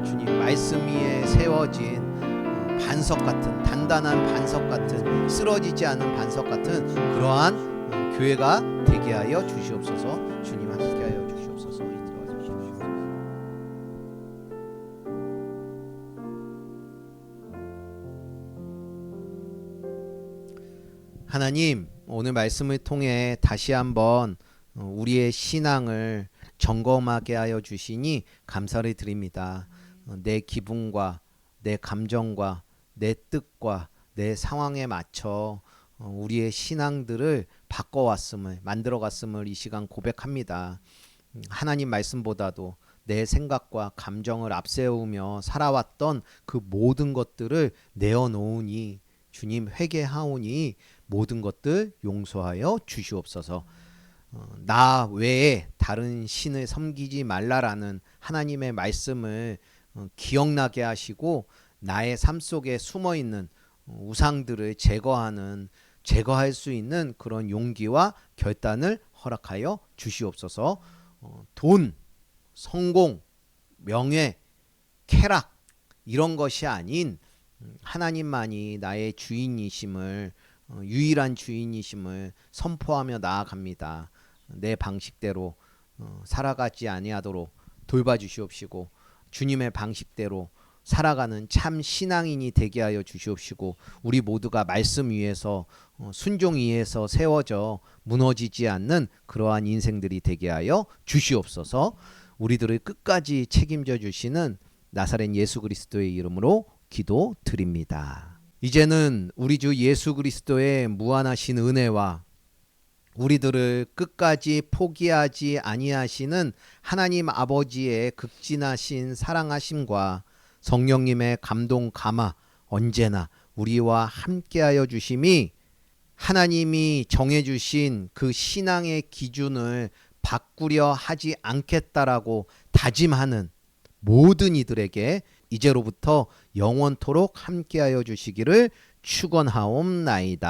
주님 말씀 위에 세워진 반석 같은, 단단한 반석 같은, 쓰러지지 않는 반석 같은 그러한 교회가 되게 하여 주시옵소서. 주님 함께 하여 주시옵소서. 들어가 주십시오. 하나님, 오늘 말씀을 통해 다시 한번 우리의 신앙을 점검하게 하여 주시니 감사를 드립니다. 내 기분과 내 감정과 내 뜻과 내 상황에 맞춰 우리의 신앙들을 바꿔왔음을, 만들어갔음을 이 시간 고백합니다. 하나님 말씀보다도 내 생각과 감정을 앞세우며 살아왔던 그 모든 것들을 내어놓으니 주님, 회개하오니 모든 것들 용서하여 주시옵소서. 나 외에 다른 신을 섬기지 말라라는 하나님의 말씀을 기억나게 하시고 나의 삶 속에 숨어있는 우상들을 제거할 수 있는 그런 용기와 결단을 허락하여 주시옵소서. 돈, 성공, 명예, 쾌락 이런 것이 아닌 하나님만이 나의 주인이심을, 유일한 주인이심을 선포하며 나아갑니다. 내 방식대로 살아가지 아니하도록 돌봐주시옵시고 주님의 방식대로 살아가는 참 신앙인이 되게 하여 주시옵시고 우리 모두가 말씀 위에서 순종 위에서 세워져 무너지지 않는 그러한 인생들이 되게 하여 주시옵소서. 우리들을 끝까지 책임져 주시는 나사렛 예수 그리스도의 이름으로 기도드립니다. 이제는 우리 주 예수 그리스도의 무한하신 은혜와 우리들을 끝까지 포기하지 아니하시는 하나님 아버지의 극진하신 사랑하심과 성령님의 감동 감화 언제나 우리와 함께하여 주심이 하나님이 정해주신 그 신앙의 기준을 바꾸려 하지 않겠다라고 다짐하는 모든 이들에게 이제로부터 영원토록 함께하여 주시기를 축원하옵나이다.